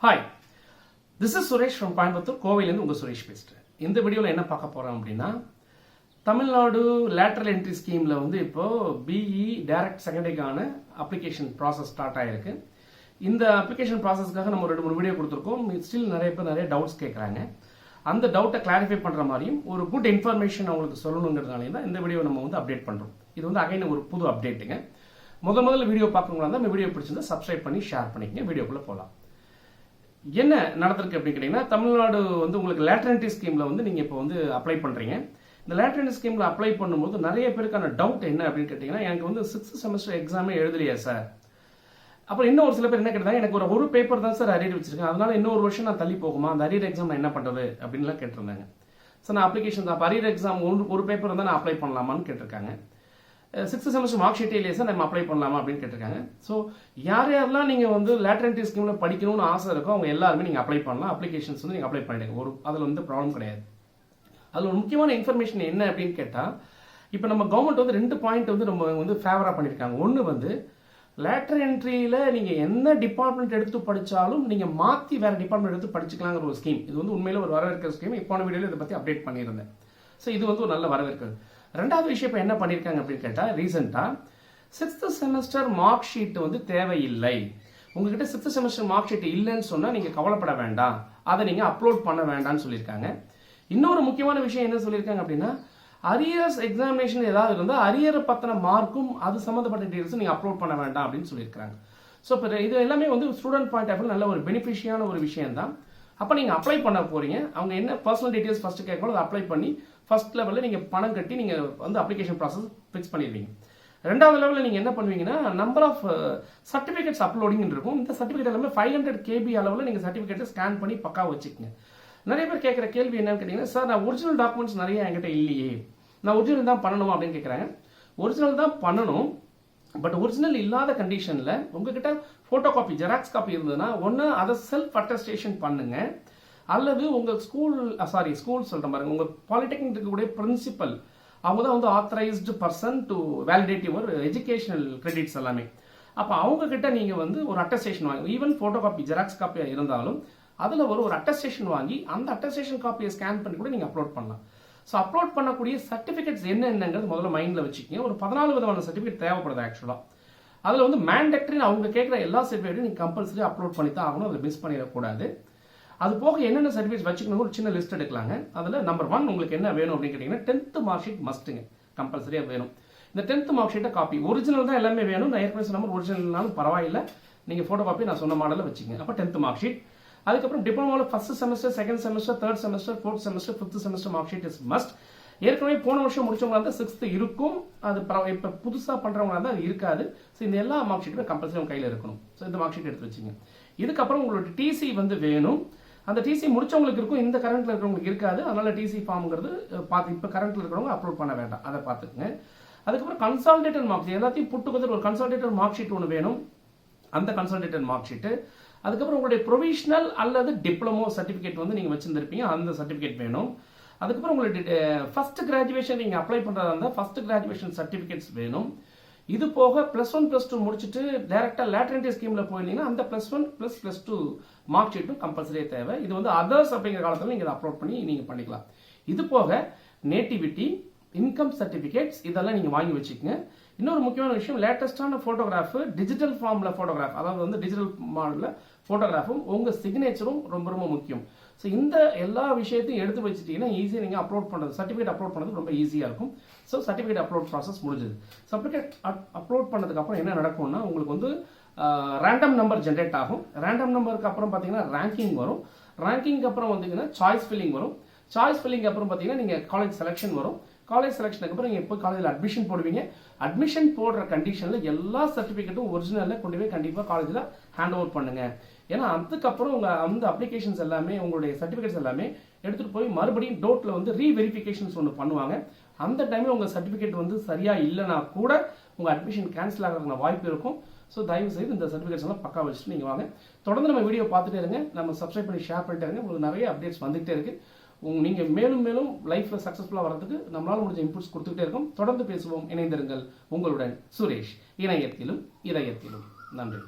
Hi, this is Suresh from Coimbatore, கோவையிலேருந்து உங்கள் சுரேஷ் பேசுகிறேன். இந்த வீடியோவில் என்ன பார்க்க போகிறோம் அப்படின்னா, தமிழ்நாடு லேட்ரல் என்ட்ரி ஸ்கீமில் வந்து இப்போது பிஇ டைரக்ட் செகண்டரிக்கான அப்ளிகேஷன் ப்ராசஸ் ஸ்டார்ட் ஆகிருக்கு. இந்த அப்ளிகேஷன் ப்ராசஸ்க்காக நம்ம 2-3 வீடியோ கொடுத்துருக்கோம். ஸ்டில் நிறைய பேர் நிறைய டவுட்ஸ் கேட்குறாங்க. அந்த டவுட்டை கிளாரிஃபை பண்ணுற மாதிரியும் ஒரு குட் இன்ஃபர்மேஷன் அவங்களுக்கு சொல்லணுங்கிறதுனாலே தான் இந்த வீடியோ நம்ம வந்து அப்டேட் பண்ணுறோம். இது வந்து அகைன் ஒரு புது அப்டேட்டுங்க. முதல்ல வீடியோ பார்க்கணுங்களா இருந்தால் வீடியோ பிடிச்சிருந்தா சப்ஸ்கிரைப் பண்ணி ஷேர் பண்ணிக்கங்க. வீடியோக்குள்ளே போகலாம். என்ன நடந்திருக்கு அப்படின்னு கேட்டீங்கன்னா, தமிழ்நாடு வந்து உங்களுக்கு லேட்டரல் என்ட்ரி ஸ்கீம்ல வந்து நீங்க இப்போ வந்து அப்ளை பண்றீங்க. இந்த லேட்டரல் என்ட்ரி ஸ்கீம்ல அப்ளை பண்ணும்போது நிறைய பேருக்கான டவுட் என்ன அப்படின்னு கேட்டீங்கன்னா, எனக்கு வந்து 6th செமஸ்டர் எக்ஸாமே எழுதலையா சார், அப்புறம் இன்னும் ஒரு சில பேர் என்ன கேட்டாங்க, எனக்கு ஒரு பேப்பர் தான் சார் அரியர் வச்சிருக்கேன், அதனால இன்னொரு வருஷம் நான் தள்ளி போகுமா, அந்த அரியர் எக்ஸாம் நான் என்ன பண்றது அப்படின்லாம் கேட்டிருந்தாங்க. சார் நான் அப்ளிகேஷன் தான் அரியர் எக்ஸாம் ஒரு பேப்பர் தான் நான் அப்ளை பண்ணலாமான்னு கேட்டிருக்காங்க. 6th செமஸ்டர் மார்க் ஷீட்டே இல்லையா சார், நம்ம அப்ளை பண்ணலாமா அப்படின்னு கேட்டிருக்காங்க. ஸோ யாரெல்லாம் நீங்கள் வந்து லேட்டரல் என்ட்ரி ஸ்கீமில் படிக்கணும்னு ஆசை இருக்கோ அவங்க எல்லாருமே நீங்கள் அப்ளை பண்ணலாம். அப்ளிகேஷன்ஸ் வந்து நீங்கள் அப்ளை பண்ணிடுங்க. அதில் வந்து ப்ராப்ளம் கிடையாது. அதில் ஒரு முக்கியமான இன்ஃபர்மேஷன் என்ன அப்படின்னு கேட்டால், இப்போ நம்ம கவர்மெண்ட் வந்து 2 பாயிண்ட் வந்து நம்ம வந்து ஃபேவராக பண்ணியிருக்காங்க. ஒன்று வந்து லேட்டரல் என்ட்ரியில் நீங்கள் என்ன டிபார்ட்மெண்ட் எடுத்து படித்தாலும் நீங்கள் மாற்றி வேறு டிபார்ட்மெண்ட் எடுத்து படிச்சுக்கலாங்கிற ஒரு ஸ்கீம். இது வந்து உண்மையில ஒரு வரவேற்கிற ஸ்கீம். இப்போ வீடியோவில் இதை பற்றி அப்டேட் பண்ணியிருந்தேன். ஸோ இது வந்து ஒரு நல்ல வரவேற்கிறது. ரெண்டாவது விஷயம் இப்போ என்ன பண்ணியிருக்காங்க அப்படின்னு கேட்டால், ரீசெண்டாக 6th செமஸ்டர் மார்க் ஷீட் வந்து தேவையில்லை. உங்ககிட்ட 6th செமஸ்டர் மார்க் ஷீட் இல்லைன்னு சொன்னால் நீங்கள் கவலைப்பட வேண்டாம், அதை நீங்கள் அப்லோட் பண்ண வேண்டாம்னு சொல்லியிருக்காங்க. இன்னொரு முக்கியமான விஷயம் என்ன சொல்லியிருக்காங்க அப்படின்னா, அரியர்ஸ் எக்ஸாமினேஷன் ஏதாவது இருந்தால் அரியரை பற்றின மார்க்கும் அது சம்மந்தப்பட்ட டீட்டெயில்ஸும் நீங்கள் அப்லோட் பண்ண வேண்டாம் அப்படின்னு சொல்லியிருக்காங்க. ஸோ இப்போ இது எல்லாமே வந்து ஸ்டூடெண்ட் பாயிண்ட் ஆஃப் வியூ நல்ல ஒரு பெனிஃபிஷியான ஒரு விஷயம் தான். அப்போ நீங்கள் அப்ளை பண்ண போறீங்க, அவங்க என்ன பர்சனல் டீட்டெயில்ஸ் ஃபர்ஸ்ட் கேட்கணும், அதை அப்ளை பண்ணி ஃபர்ஸ்ட் லெவலில் நீங்கள் பணம் கட்டி நீங்கள் வந்து அப்ளிகேஷன் ப்ராசஸ் ஃபிக்ஸ் பண்ணிடுவீங்க. ரெண்டாவது லெவலில் நீங்கள் என்ன பண்ணுவீங்கன்னா, நம்பர் ஆஃப் சர்டிஃபிகேட்ஸ் அப்லோடிங் இருக்கும். இந்த சர்டிஃபிகேட் எல்லாமே 500 KB அளவில் நீங்கள் சர்டிஃபிகேட்டை ஸ்கேன் பண்ணி பக்கா வச்சுக்கோங்க. நிறைய பேர் கேட்குற கேள்வி என்னன்னு கேட்டீங்கன்னா, சார் நான் ஒரிஜினல் டாக்குமெண்ட்ஸ் நிறைய என்கிட்ட இல்லையே, நான் ஒரிஜினல் தான் பண்ணணுமா அப்படின்னு கேட்குறாங்க. ஒரிஜினல் தான் பண்ணணும். பட் ஒரிஜினல் இல்லாத கண்டிஷனில் உங்ககிட்ட ஃபோட்டோ காப்பி ஜெராக்ஸ் காப்பி இருந்ததுன்னா ஒன்று அதை செல்ஃப் அட்டஸ்டேஷன் பண்ணுங்க, அல்லது உங்கள் ஸ்கூல் சொல்கிற பாருங்க, உங்கள் பாலிடெக்னிக் இருக்கக்கூடிய பிரின்சிபல் அவங்க தான் வந்து authorised person to validate your educational credits எல்லாமே. அப்போ அவங்க கிட்ட நீங்கள் வந்து ஒரு அட்டஸ்டேஷன் வாங்கி, ஈவன் ஃபோட்டோ காப்பி ஜெராக்ஸ் காப்பியாக இருந்தாலும் அதில் ஒரு அட்டஸ்டேஷன் வாங்கி அந்த அட்டஸ்டேஷன் காப்பியை ஸ்கேன் பண்ணி கூட நீங்கள் அப்லோட் பண்ணலாம். ஸோ அப்லோட் பண்ணக்கூடிய சர்டிஃபிகேட்ஸ் என்னங்கிறது முதல்ல மைண்டில் வச்சுக்கோங்க. ஒரு 14 விதமான சர்டிஃபிகேட் தேவைப்படுது ஆக்சுவலாக. அதில் வந்து மேண்டேட்டரி அவங்க கேட்குற எல்லா சர்டிஃபிகேட்டும் நீங்கள் கம்பல்சரி அப்லோட் பண்ணி தான் ஆகணும், அதை மிஸ் பண்ணிடக்கூடாது. அது போக என்னென்ன சர்டிஃபிகேட்ஸ் வச்சுக்கணும் ஒரு சின்ன லிஸ்ட் எடுக்கலாங்க. அதில் நம்பர் 1 உங்களுக்கு என்ன வேணும் அப்படின்னு கேட்டிங்கன்னா, 10th மார்க் ஷீட் மஸ்ட்டுங்க, கம்பல்சரியாக வேணும். இந்த 10th மார்க் ஷீட்டை காப்பி ஒரிஜினல் தான் எல்லாமே வேணும். நான் ஏற்கனவே சொன்ன மாதிரி ஒரிஜினல்னாலும் பரவாயில்லை, நீங்கள் ஃபோட்டோ காப்பி நான் சொன்ன மாடலில் வச்சுக்கோங்க. அப்போ 10th மார்க் ஷீட். அதுக்கப்புறம் டிப்ளமோவில் 1st semester, 2nd semester, 3rd semester, 4th semester, 5th semester mark sheet is must. ஏற்கனவே போன வருஷம் முடிச்சவங்களா இருந்தால் 6th இருக்கும், அது இப்போ புதுசாக பண்ணுறவங்களா இருந்தால் அது இருக்காது. ஸோ இந்த எல்லா மார்க் ஷீட்டுமே கம்பல்சரி உங்கள் கையில் இருக்கணும். ஸோ இந்த மார்க் ஷீட் எடுத்து வச்சுங்க. இதுக்கப்புறம் உங்களோட டிசி வந்து வேணும். அந்த டிசி முடிச்சவங்களுக்கு இருக்கும், இந்த கரண்ட்ல இருக்கிறவங்களுக்கு இருக்காது. அதனால டிசி ஃபார்ம்ங்கிறது பார்த்து இப்போ கரண்ட்ல இருக்கிறவங்க அப்லோட் பண்ண வேண்டாம், அதை பார்த்துக்குங்க. அதுக்கப்புறம் கன்சால்டேட்டட் மார்க் ஷீட் எல்லாத்தையும் புட்டு ஒரு கன்சால்டேட்டட் மார்க் ஷீட் ஒன்று வேணும், அந்த கன்சால்டேட்டட் மார்க் ஷீட்டு. அதுக்கப்புறம் உங்களுடைய ப்ரொவிஷனல் அல்லது டிப்ளமோ சர்டிஃபிகேட் வந்து நீங்கள் வச்சிருந்திருப்பீங்க, அந்த சர்டிஃபிகேட் வேணும். அதுக்கப்புறம் உங்களுடைய ஃபர்ஸ்ட் கிராஜுவேஷன் நீங்கள் அப்ளை பண்ணுறதா இருந்தால் ஃபர்ஸ்ட் கிராஜுவேஷன் சர்டிஃபிகேட்ஸ் வேணும். இது போக +1 +2 முடிச்சுட்டு டைரக்டாக லேட்டரல் என்ட்ரி ஸ்கீமில் போயிருந்தீங்கன்னா அந்த +1 + +2 மார்க் ஷீட்டும் கம்பல்சரியாக தேவை. இது வந்து அதர்ஸ் அப்படிங்கிற காலத்தில் நீங்கள் அப்லோட் பண்ணி நீங்கள் பண்ணிக்கலாம். இது போக நேட்டிவிட்டி, இன்கம் சர்டிஃபிகேட்ஸ் இதெல்லாம் நீங்கள் வாங்கி வச்சுக்கோங்க. இன்னொரு முக்கியமான விஷயம், லேட்டஸ்டான ஃபோட்டோகிராஃப், டிஜிட்டல் ஃபார்மில் ஃபோட்டோகிராஃப், அதாவது வந்து டிஜிட்டல் மாடலில் ஃபோட்டோகிராஃபும் உங்கள் சிக்னேச்சரும் ரொம்ப ரொம்ப முக்கியம். ஸோ இந்த எல்லா விஷயத்தையும் எடுத்து வச்சுட்டீங்கன்னா ஈஸியாக நீங்கள் அப்லோட் பண்ணுறது, சர்டிஃபிகேட் அப்லோட் பண்ணுறது ரொம்ப ஈஸியாக இருக்கும். ஸோ சர்டிஃபிகேட் அப்லோட் ப்ராசஸ் முடிஞ்சது. சர்டிஃபிகேட் அப்லோட் பண்ணதுக்கப்புறம் என்ன நடக்கும்னா, உங்களுக்கு வந்து ரேண்டம் நம்பர் ஜென்ரேட் ஆகும். ரேண்டம் நம்பருக்கு அப்புறம் பார்த்தீங்கன்னா ரேங்கிங் வரும். ரேங்கிங்க்கு அப்புறம் வந்தீங்கன்னா சாய்ஸ் ஃபில்லிங் வரும். சாய்ஸ் ஃபில்லிங் அப்புறம் பார்த்தீங்கன்னா நீங்கள் காலேஜ் செலெக்ஷன் வரும். காலேஜ் செலெக்ஷனுக்கு அப்புறம் நீங்கள் போய் காலேஜில் அட்மிஷன் போடுவீங்க. அட்மிஷன் போடுற கண்டிஷனில் எல்லா சர்டிஃபிகேட்டும் ஒரிஜினலில் கொண்டு போய் கண்டிப்பாக காலேஜில் ஹேண்ட் ஓவர் பண்ணுங்க. ஏன்னா அதுக்கப்புறம் உங்கள் அந்த அப்ளிகேஷன்ஸ் எல்லாமே, உங்களுடைய சர்டிஃபிகேட்ஸ் எல்லாமே எடுத்துகிட்டு போய் மறுபடியும் டோட்டில் வந்து ரீவெரிஃபிகேஷன்ஸ் ஒன்று பண்ணுவாங்க. அந்த டைமில் உங்கள் சர்டிஃபிகேட் வந்து சரியாக இல்லைனா கூட உங்கள் அட்மிஷன் கேன்சல் ஆகிறதுக்கான வாய்ப்பு இருக்கும். ஸோ தயவு செய்து இந்த சர்டிஃபிகேட்ஸ் எல்லாம் பக்கா வச்சுட்டு நீங்கள் வாங்க. தொடர்ந்து நம்ம வீடியோ பார்த்துட்டே இருங்க, நம்ம சப்ஸ்கிரைப் பண்ணி ஷேர் பண்ணிட்டே இருங்க. உங்களுக்கு நிறைய அப்டேட்ஸ் வந்துகிட்டே இருக்கு. நீங்கள் மேலும் மேலும் லைஃப்பில் சக்ஸஸ்ஃபுல்லாக வரதுக்கு நம்மளால் முடிஞ்ச இன்புட்ஸ் கொடுத்துக்கிட்டே இருக்கோம். தொடர்ந்து பேசுவோம், இணைந்திருங்கள். உங்களுடன் சுரேஷ், இணையத்திலும் இதயத்திலும். நன்றி.